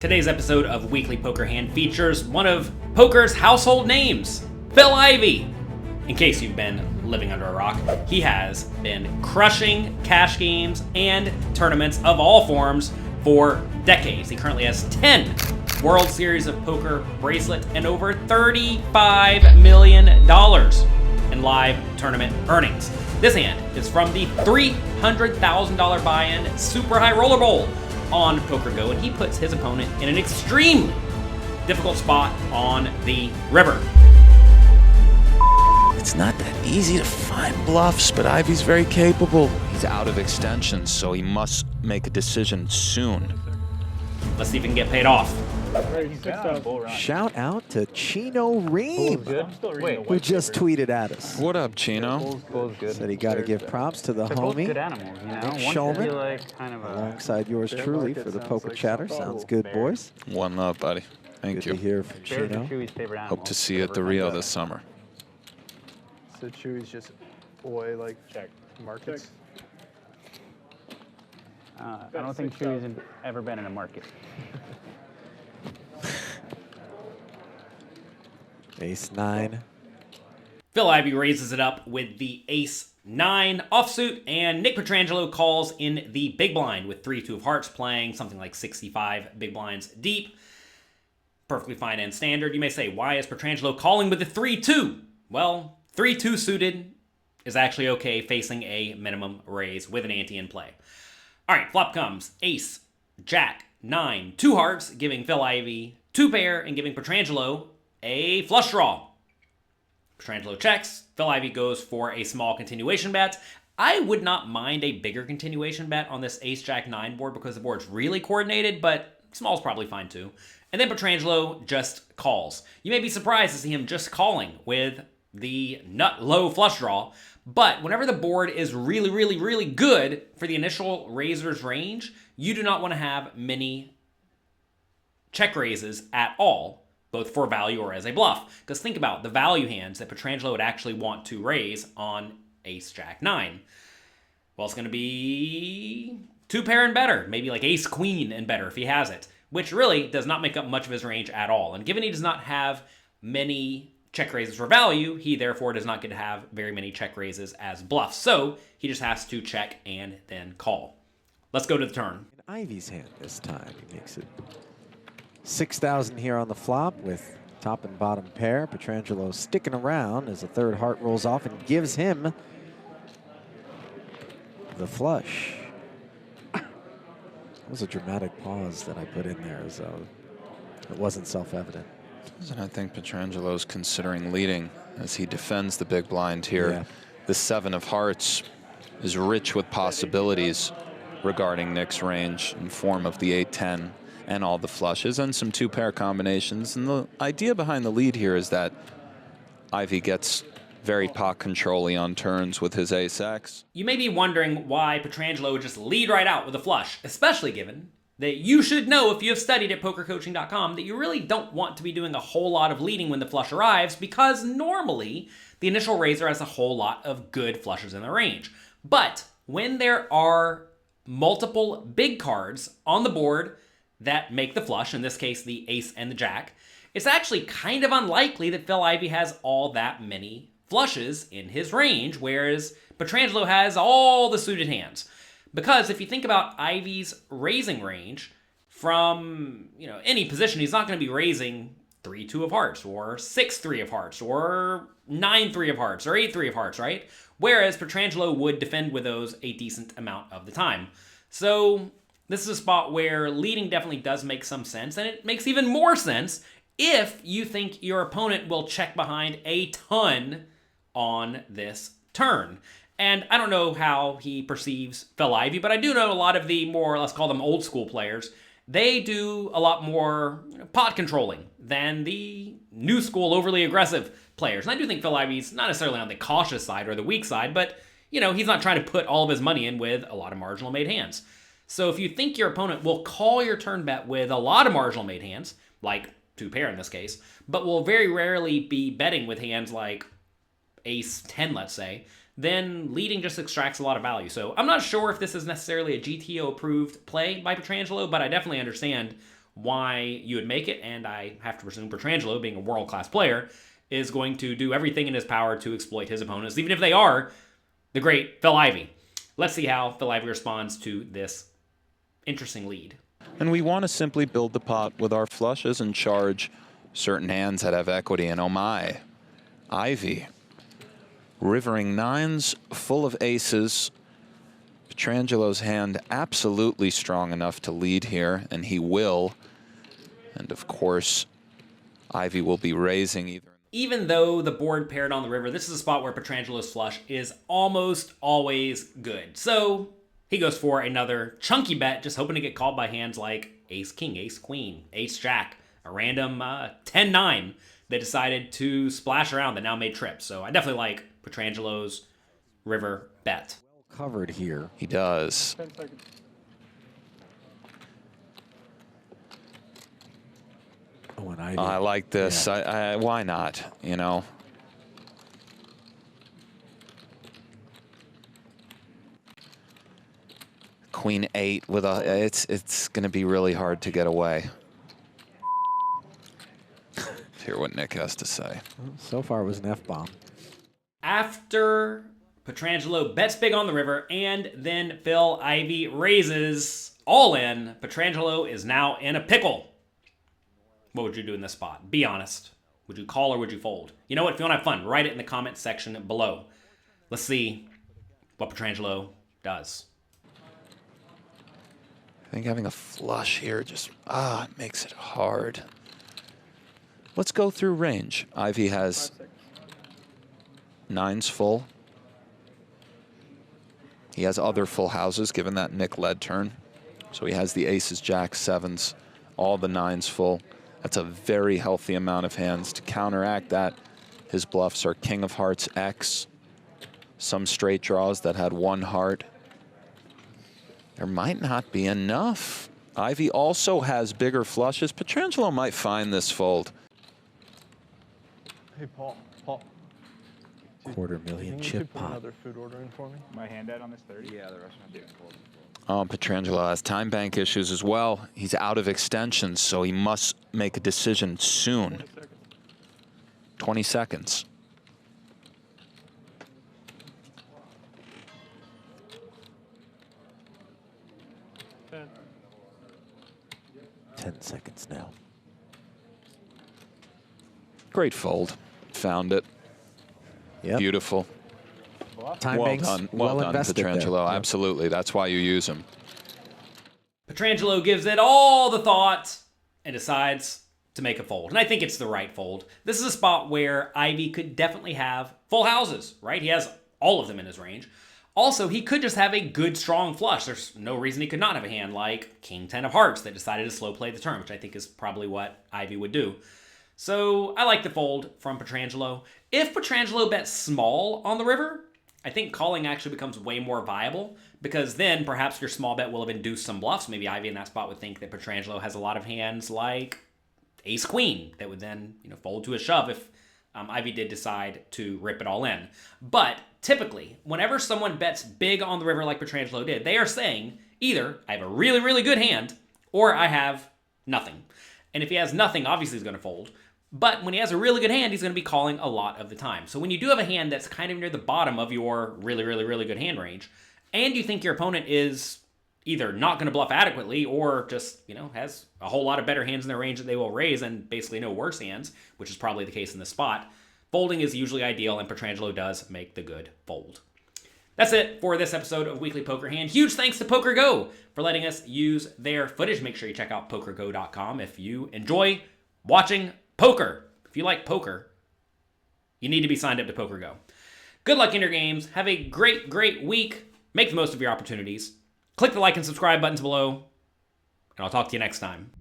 Today's episode of Weekly Poker Hand features one of poker's household names, Phil Ivey. In case you've been living under a rock, he has been crushing cash games and tournaments of all forms for decades. He currently has 10 World Series of Poker bracelet and over $35 million in live tournament earnings. This hand is from the $300,000 buy-in Super High Roller Bowl on PokerGO, and he puts his opponent in an extremely difficult spot on the river. It's not that easy to find bluffs, but Ivey's very capable. He's out of extensions, so he must make a decision soon. Let's see if he can get paid off. Shout out to Chino Ream, who just tweeted at us. What up, Chino? Said he got to give props to the homie, good animals, you know? Nick Shulman, Like kind of alongside yours truly for the Poker Chatter. Sounds good, boys. One love, buddy. Thank Good you. to hear from Chino. Chewy's favorite animal. Hope to see you at the Rio this summer. So Chewy's just boy like markets. I don't think Chewy's ever been in a market. Ace-9. Phil Ivey raises it up with the Ace-9 offsuit, and Nick Petrangelo calls in the big blind with 3-2 of hearts, playing something like 65 big blinds deep. Perfectly fine and standard. You may say, why is Petrangelo calling with the 3-2? Well, 3-2 suited is actually okay facing a minimum raise with an ante in play. All right, flop comes Ace, Jack, 9, 2 hearts, giving Phil Ivey 2 pair and giving Petrangelo a flush draw. Petrangelo checks. Phil Ivey goes for a small continuation bet. I would not mind a bigger continuation bet on this Ace-Jack-9 board because the board's really coordinated, but small's probably fine too. And then Petrangelo just calls. You may be surprised to see him just calling with the nut low flush draw, but whenever the board is really, really, really good for the initial raiser's range, you do not want to have many check raises at all, both for value or as a bluff. Because think about the value hands that Petrangelo would actually want to raise on Ace-Jack-9. Well, it's going to be 2 pair and better, maybe like Ace-Queen and better if he has it, which really does not make up much of his range at all. And given he does not have many check raises for value, he therefore does not get to have very many check raises as bluffs. So he just has to check and then call. Let's go to the turn. In Ivey's hand this time, he makes it 6,000 here on the flop with top and bottom pair. Petrangelo sticking around as the third heart rolls off and gives him the flush. That was a dramatic pause that I put in there, as though it wasn't self-evident. And I think Petrangelo's considering leading as he defends the big blind here. Yeah. The 7 of hearts is rich with possibilities regarding Nick's range in form of the 8-10 and all the flushes and some 2-pair combinations. And the idea behind the lead here is that Ivey gets very pot control-y on turns with his ace-x. You may be wondering why Petrangelo would just lead right out with a flush, especially given that you should know if you have studied at pokercoaching.com that you really don't want to be doing a whole lot of leading when the flush arrives, because normally the initial raiser has a whole lot of good flushes in the range. But when there are multiple big cards on the board that make the flush, in this case the ace and the jack, it's actually kind of unlikely that Phil Ivey has all that many flushes in his range, whereas Petrangelo has all the suited hands. Because if you think about Ivey's raising range from any position, he's not going to be raising 3-2 of hearts or 6-3 of hearts or 9-3 of hearts or 8-3 of hearts, right? Whereas Petrangelo would defend with those a decent amount of the time. So this is a spot where leading definitely does make some sense, and it makes even more sense if you think your opponent will check behind a ton on this turn. And I don't know how he perceives Phil Ivey, but I do know a lot of the more, let's call them old school players, they do a lot more pot controlling than the new school overly aggressive players. And I do think Phil Ivey's not necessarily on the cautious side or the weak side, but he's not trying to put all of his money in with a lot of marginal made hands. So if you think your opponent will call your turn bet with a lot of marginal made hands, like 2 pair in this case, but will very rarely be betting with hands like Ace-10, let's say, then leading just extracts a lot of value. So I'm not sure if this is necessarily a GTO-approved play by Petrangelo, but I definitely understand why you would make it, and I have to presume Petrangelo, being a world-class player, is going to do everything in his power to exploit his opponents, even if they are the great Phil Ivey. Let's see how Phil Ivey responds to this interesting lead. And we want to simply build the pot with our flushes and charge certain hands that have equity. And oh my, Ivey, rivering nines full of aces. Petrangelo's hand absolutely strong enough to lead here, and he will. And of course, Ivey will be raising either. Even though the board paired on the river, this is a spot where Petrangelo's flush is almost always good. So he goes for another chunky bet, just hoping to get called by hands like ace-king, ace-queen, ace-jack, a random 10-9 that decided to splash around that now made trips. So I definitely like Petrangelo's river bet. Covered here. He does. 10 seconds. Oh, and Ivey. I like this. Yeah. Why not? You know. Queen 8 with a. It's going to be really hard to get away. Let's hear what Nick has to say. So far it was an F-bomb. After Petrangelo bets big on the river, and then Phil Ivey raises all in, Petrangelo is now in a pickle. What would you do in this spot? Be honest. Would you call or would you fold? You know what? If you want to have fun, write it in the comment section below. Let's see what Petrangelo does. I think having a flush here just it makes it hard. Let's go through range. Ivey has nines full. He has other full houses given that Nick led turn. So he has the aces, jacks, sevens, all the nines full. That's a very healthy amount of hands. To counteract that, his bluffs are king of hearts, X, some straight draws that had one heart. There might not be enough. Ivey also has bigger flushes. Petrangelo might find this fold. Hey, Paul. $250,000 chip Put pot. another food order in for me. My hand out on this 30? Yeah, the restaurant didn't fold. Petrangelo has time bank issues as well. He's out of extensions, so he must make a decision soon. 20 seconds. Ten. 10 seconds now. Great fold. Found it. Yep. Beautiful. Time Well banks, done. Well done, invested there. Petrangelo. Yep. Absolutely. That's why you use him. Petrangelo gives it all the thought and decides to make a fold. And I think it's the right fold. This is a spot where Ivey could definitely have full houses, right? He has all of them in his range. Also, he could just have a good, strong flush. There's no reason he could not have a hand like King 10 of Hearts that decided to slow play the turn, which I think is probably what Ivey would do. So I like the fold from Petrangelo. If Petrangelo bets small on the river, I think calling actually becomes way more viable, because then perhaps your small bet will have induced some bluffs. Maybe Ivey in that spot would think that Petrangelo has a lot of hands like ace-queen that would then fold to a shove if Ivey did decide to rip it all in. But typically, whenever someone bets big on the river like Petrangelo did, they are saying either I have a really, really good hand or I have nothing. And if he has nothing, obviously he's going to fold. But when he has a really good hand, he's going to be calling a lot of the time. So when you do have a hand that's kind of near the bottom of your really, really, really good hand range, and you think your opponent is either not going to bluff adequately or just, has a whole lot of better hands in their range that they will raise and basically no worse hands, which is probably the case in this spot, folding is usually ideal, and Petrangelo does make the good fold. That's it for this episode of Weekly Poker Hand. Huge thanks to PokerGo for letting us use their footage. Make sure you check out PokerGo.com if you enjoy watching poker. If you like poker, you need to be signed up to PokerGo. Good luck in your games. Have a great, great week. Make the most of your opportunities. Click the like and subscribe buttons below, and I'll talk to you next time.